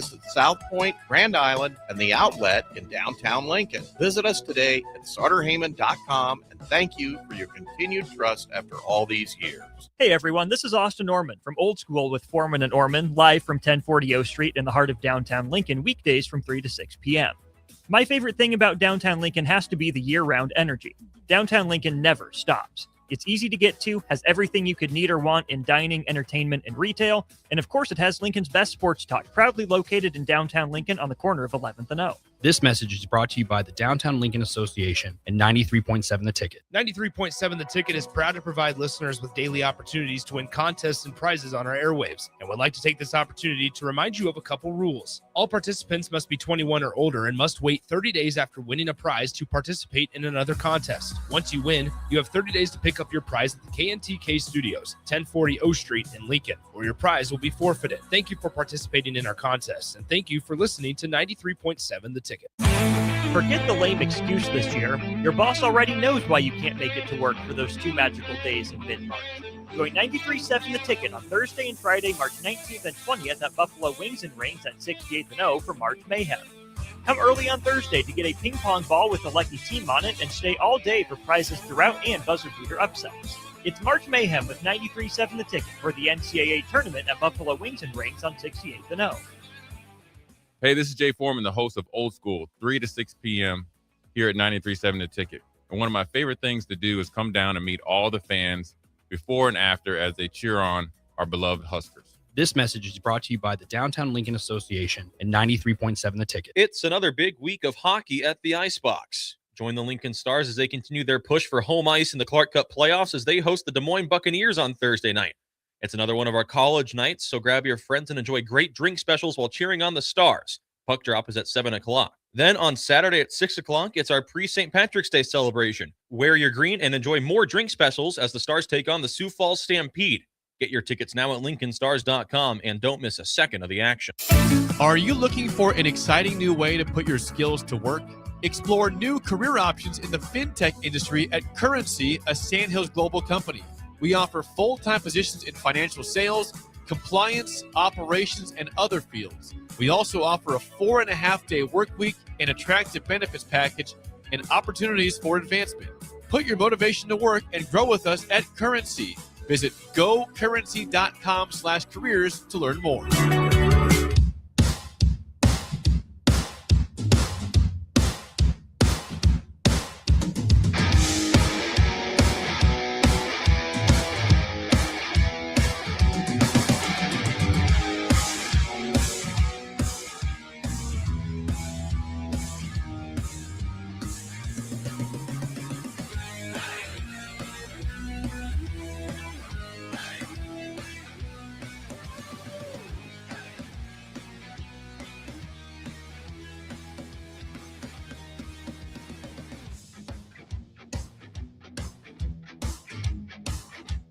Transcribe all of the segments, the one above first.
South Point, Grand Island, and the Outlet in downtown Lincoln. Visit us today at SauterHeyman.com, and thank you for your continued trust after all these years. Hey everyone, this is Austin Orman from Old School with Foreman and Orman, live from 1040 O Street in the heart of downtown Lincoln, weekdays from 3 to 6 p.m. My favorite thing about downtown Lincoln has to be the year-round energy. Downtown Lincoln never stops. It's easy to get to, has everything you could need or want in dining, entertainment, and retail, and of course it has Lincoln's best sports talk, proudly located in downtown Lincoln on the corner of 11th and O. This message is brought to you by the Downtown Lincoln Association and 93.7 The Ticket. 93.7 The Ticket is proud to provide listeners with daily opportunities to win contests and prizes on our airwaves, and would like to take this opportunity to remind you of a couple rules. All participants must be 21 or older and must wait 30 days after winning a prize to participate in another contest. Once you win, you have 30 days to pick up your prize at the KNTK Studios, 1040 O Street in Lincoln, or your prize will be forfeited. Thank you for participating in our contests, and thank you for listening to 93.7 The Ticket. Forget the lame excuse this year. Your boss already knows why you can't make it to work for those 2 magical days in mid-March. Join 93.7 The Ticket on Thursday and Friday, March 19th and 20th at Buffalo Wings and Rings at 68th and O for March Mayhem. Come early on Thursday to get a ping pong ball with a lucky team on it and stay all day for prizes throughout and buzzer beater upsets. It's March Mayhem with 93.7 The Ticket for the NCAA tournament at Buffalo Wings and Rings on 68th and O. Hey, this is Jay Foreman, the host of Old School, 3 to 6 p.m. here at 93.7 The Ticket. And one of my favorite things to do is come down and meet all the fans before and after as they cheer on our beloved Huskers. This message is brought to you by the Downtown Lincoln Association and 93.7 The Ticket. It's another big week of hockey at the Icebox. Join the Lincoln Stars as they continue their push for home ice in the Clark Cup playoffs as they host the Des Moines Buccaneers on Thursday night. It's another one of our college nights, so grab your friends and enjoy great drink specials while cheering on the Stars. Puck drop is at 7 o'clock. Then on Saturday at 6 o'clock, it's our pre-St. Patrick's Day celebration. Wear your green and enjoy more drink specials as the Stars take on the Sioux Falls Stampede. Get your tickets now at LincolnStars.com and don't miss a second of the action. Are you looking for an exciting new way to put your skills to work? Explore new career options in the fintech industry at Currency, a Sandhills Global company. We offer full-time positions in financial sales, compliance, operations, and other fields. We also offer a 4.5-day work week, an attractive benefits package, and opportunities for advancement. Put your motivation to work and grow with us at Currency. Visit gocurrency.com/careers to learn more.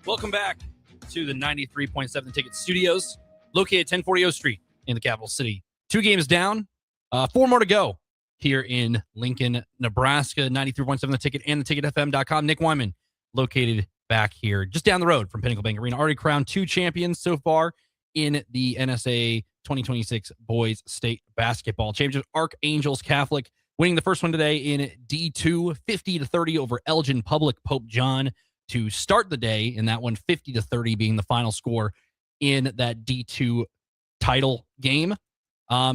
Welcome back to the 93.7 Ticket Studios, located at 1040 O Street in the capital city. 2 games down, 4 more to go here in Lincoln, Nebraska. 93.7 The Ticket and theticketfm.com. Nick Wyman, located back here just down the road from Pinnacle Bank Arena. Already crowned 2 champions so far in the NSA 2026 Boys State Basketball Championship. Archangels Catholic winning the first one today in D2, 50-30 over Elgin Public Pope John to start the day, in that one 50-30 being the final score in that D2 title game.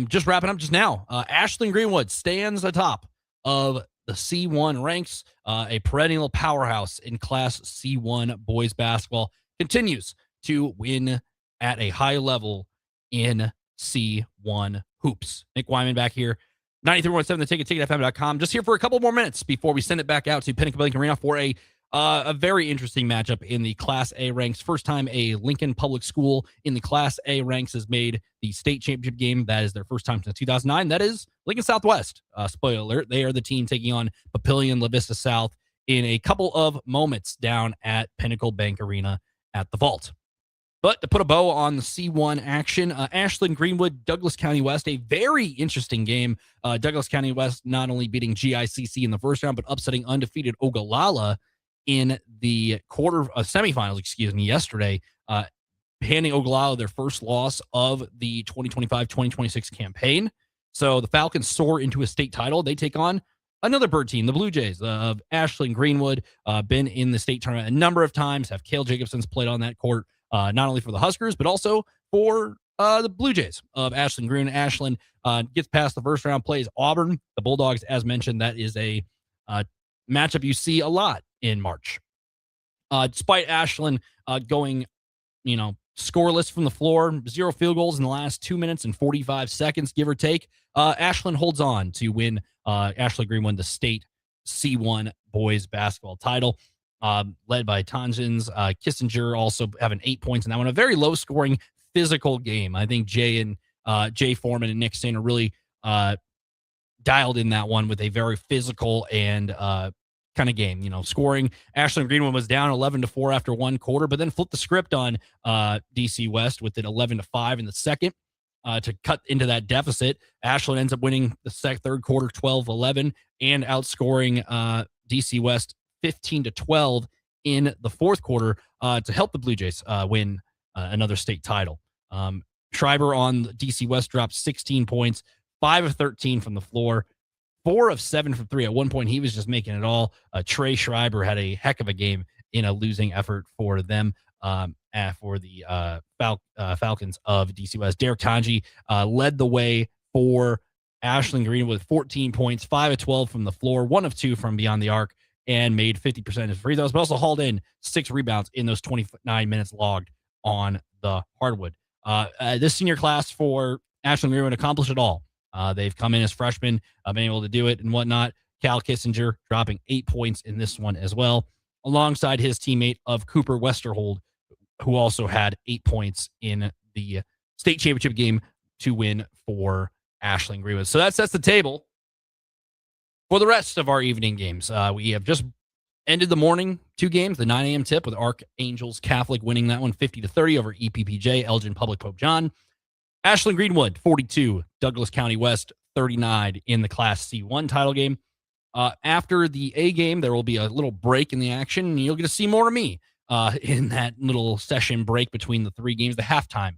Just wrapping up just now, Ashland Greenwood stands atop of the C1 ranks, a perennial powerhouse in Class C1 boys basketball, continues to win at a high level in C1 hoops. Nick Wyman back here, 93.7 The Ticket, ticketfm.com. Just here for a couple more minutes before we send it back out to Pinnacle Bank Arena for a very interesting matchup in the Class A ranks. First time a Lincoln Public School in the Class A ranks has made the state championship game. That is their first time since 2009. That is Lincoln Southwest. Spoiler alert, they are the team taking on Papillion La Vista South in a couple of moments down at Pinnacle Bank Arena at the Vault. But to put a bow on the C1 action, Ashland Greenwood, Douglas County West, a very interesting game. Douglas County West not only beating GICC in the first round, but upsetting undefeated Ogallala in the semifinals, yesterday. handing Ogallala their first loss of the 2025-2026 campaign. So the Falcons soar into a state title. They take on another bird team, the Blue Jays of Ashland Greenwood, been in the state tournament a number of times, have Cale Jacobson's played on that court, not only for the Huskers, but also for the Blue Jays of Ashland Green. Ashland gets past the first round, plays Auburn. The Bulldogs, as mentioned, that is a matchup you see a lot in March. Despite Ashland going, scoreless from the floor, 0 field goals in the last 2 minutes and 45 seconds, give or take, Ashland holds on to win. Ashland Green won the state C1 boys basketball title, led by Tanjins. Kissinger also having 8 points in that one. A very low scoring, physical game. I think Jay Foreman and Nick Sainer really dialed in that one with a very physical and kind of game. Scoring. Ashland Greenwood was down 11-4 after one quarter, but then flipped the script on DC West with it 11-5 in the second to cut into that deficit. Ashland ends up winning the third quarter 12-11 and outscoring DC West 15-12 in the fourth quarter to help the Blue Jays win another state title. Schreiber on DC West dropped 16 points, 5 of 13 from the floor, 4 of 7 from 3. At one point, he was just making it all. Trey Schreiber had a heck of a game in a losing effort for them, for the Falcons of DC West. Derek Tanji led the way for Ashland Green with 14 points, 5 of 12 from the floor, 1 of 2 from beyond the arc, and made 50% of free throws, but also hauled in 6 rebounds in those 29 minutes logged on the hardwood. This senior class for Ashland Green would accomplish it all. They've come in as freshmen, been able to do it and whatnot. Cal Kissinger dropping 8 points in this one as well, alongside his teammate of Cooper Westerhold, who also had 8 points in the state championship game to win for Ashland Greenwood. So that sets the table for the rest of our evening games. We have just ended the morning 2 games, the 9 a.m. tip with Archangels Catholic winning that one 50-30 over EPPJ, Elgin Public Pope John. Ashland Greenwood 42, Douglas County West 39 in the Class C1 title game. After the A game, there will be a little break in the action, and you'll get to see more of me in that little session break between the 3 games, the halftime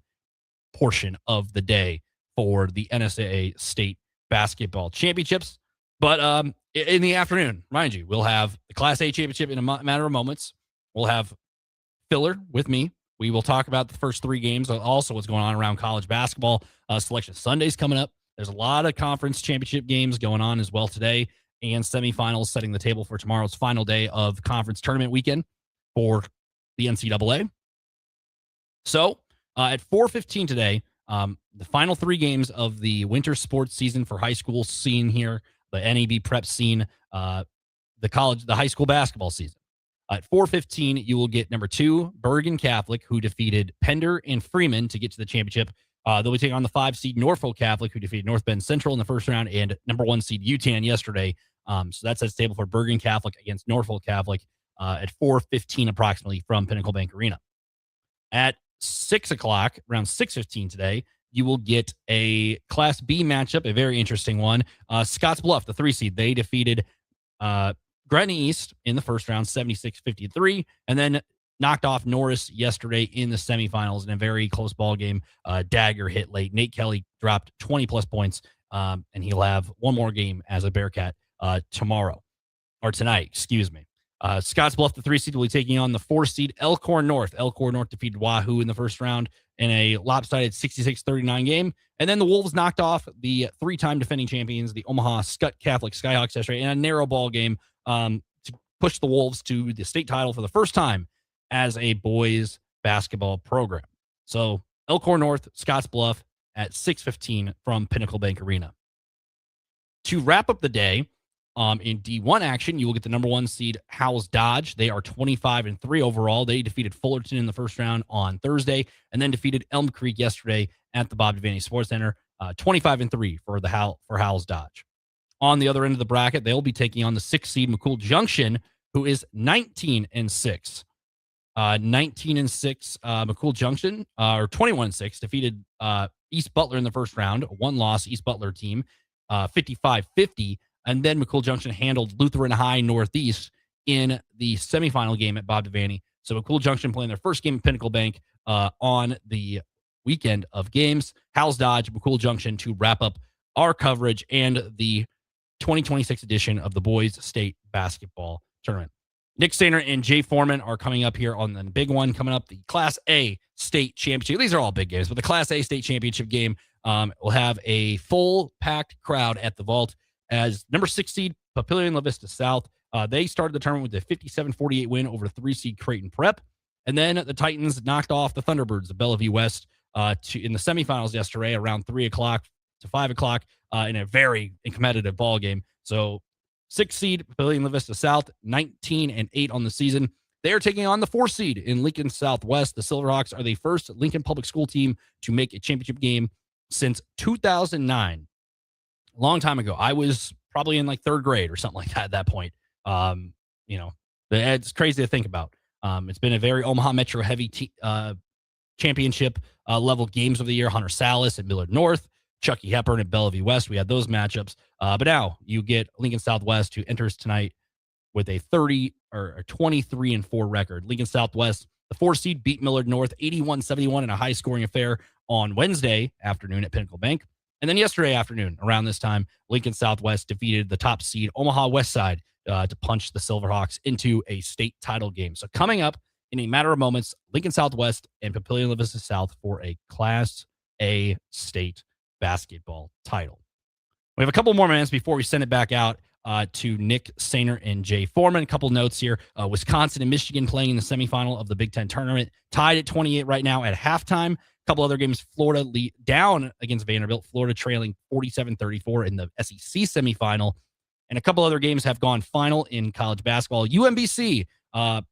portion of the day for the NSAA State Basketball Championships. But in the afternoon, mind you, we'll have the Class A Championship in a matter of moments. We'll have filler with me. We will talk about the first 3 games, also what's going on around college basketball. Selection Sunday's coming up. There's a lot of conference championship games going on as well today, and semifinals setting the table for tomorrow's final day of conference tournament weekend for the NCAA. So at 4:15 today, the final 3 games of the winter sports season for high school scene here, the NAB prep scene, the high school basketball season. At 4:15, you will get number 2, Bergen Catholic, who defeated Pender and Freeman to get to the championship. They'll be taking on the 5 seed Norfolk Catholic, who defeated North Bend Central in the first round, and number 1 seed UTAN yesterday. So that's at table for Bergen Catholic against Norfolk Catholic at 4:15 approximately from Pinnacle Bank Arena. At 6 o'clock, around 6:15 today, you will get a Class B matchup, a very interesting one. Scotts Bluff, the 3 seed, they defeated Gretna East in the first round, 76-53, and then knocked off Norris yesterday in the semifinals in a very close ball game. Dagger hit late. Nate Kelly dropped 20-plus points, and he'll have one more game as a Bearcat tonight. Scotts Bluff, the 3 seed, will be taking on the 4 seed Elkhorn North. Elkhorn North defeated Wahoo in the first round in a lopsided 66-39 game. And then the Wolves knocked off the 3-time defending champions, the Omaha Skutt Catholic Skyhawks yesterday, in a narrow ball game to push the Wolves to the state title for the first time as a boys basketball program. So Elkhorn North, Scotts Bluff at 6:15 from Pinnacle Bank Arena. To wrap up the day, in D1 action, you will get the number 1 seed Howells Dodge. They are 25-3 overall. They defeated Fullerton in the first round on Thursday, and then defeated Elm Creek yesterday at the Bob Devaney Sports Center. 25-3 for Howells Dodge. On the other end of the bracket, they'll be taking on the 6 seed McCool Junction, who is 19-6. 19-6 McCool Junction, or 21-6, defeated East Butler in the first round, a 1-loss East Butler team, 55-50. And then McCool Junction handled Lutheran High Northeast in the semifinal game at Bob Devaney. So McCool Junction playing their first game at Pinnacle Bank on the weekend of games. Howells Dodge, McCool Junction to wrap up our coverage and the 2026 edition of the Boys State Basketball Tournament. Nick Sainer and Jay Foreman are coming up here on the big one coming up, the Class A State Championship. These are all big games, but the Class A State Championship game will have a full packed crowd at the Vault as number 6 seed Papillion La Vista South. They started the tournament with a 57-48 win over 3 seed Creighton Prep. And then the Titans knocked off the Thunderbirds of Bellevue West in the semifinals yesterday around 3 o'clock to 5 o'clock in a very competitive ball game. So 6 seed Papillion La Vista South, 19-8 on the season. They are taking on the 4 seed in Lincoln Southwest. The Silverhawks are the first Lincoln Public School team to make a championship game since 2009. A long time ago. I was probably in like 3rd grade or something like that at that point. It's crazy to think about. It's been a very Omaha Metro heavy championship level games of the year. Hunter Salas at Millard North, Chucky Hepburn at Bellevue West. We had those matchups. But now you get Lincoln Southwest, who enters tonight with a 23-4 record. Lincoln Southwest, the 4 seed, beat Millard North 81-71 in a high scoring affair on Wednesday afternoon at Pinnacle Bank. And then yesterday afternoon, around this time, Lincoln Southwest defeated the top seed Omaha West Side to punch the Silverhawks into a state title game. So coming up in a matter of moments, Lincoln Southwest and Papillion La Vista South for a Class A state basketball title. We have a couple more minutes before we send it back out to Nick Sainer and Jay Foreman. A couple notes here. Wisconsin and Michigan playing in the semifinal of the Big Ten tournament, tied at 28 right now at halftime. A couple other games, Florida lead down against Vanderbilt, Florida trailing 47-34 in the SEC semifinal. And a couple other games have gone final in college basketball. UMBC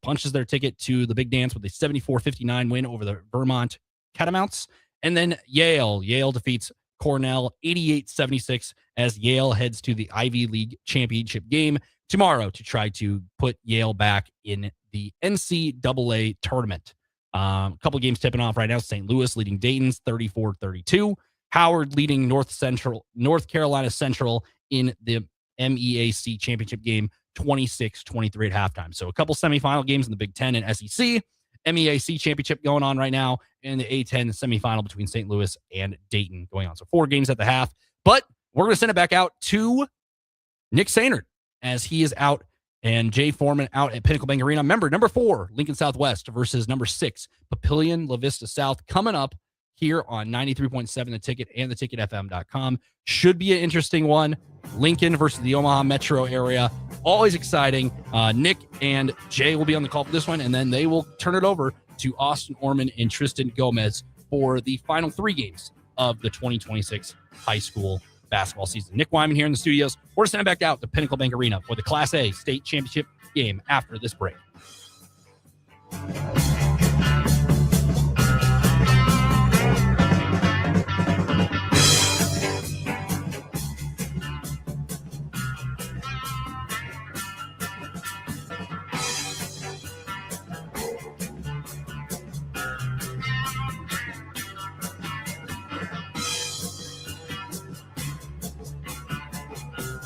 punches their ticket to the big dance with a 74-59 win over the Vermont Catamounts. And then Yale defeats Cornell 88-76 as Yale heads to the Ivy League championship game tomorrow to try to put Yale back in the NCAA tournament. A couple games tipping off right now. St. Louis leading Dayton's 34-32. Howard leading North Carolina Central in the MEAC championship game 26-23 at halftime. So a couple semifinal games in the Big Ten and SEC. MEAC championship going on right now, and the A10 semifinal between St. Louis and Dayton going on. So 4 games at the half. But we're going to send it back out to Nick Sainer as he is out and Jay Foreman out at Pinnacle Bank Arena. Remember, number 4, Lincoln Southwest versus number 6, Papillion La Vista South, coming up here on 93.7 The Ticket and theticketfm.com. Should be an interesting one. Lincoln versus the Omaha metro area. Always exciting. Nick and Jay will be on the call for this one, and then they will turn it over to Austin Orman and Tristan Gomez for the final 3 games of the 2026 high school basketball season. Nick Wyman here in the studios. We're sending back out to Pinnacle Bank Arena for the Class A state championship game after this break.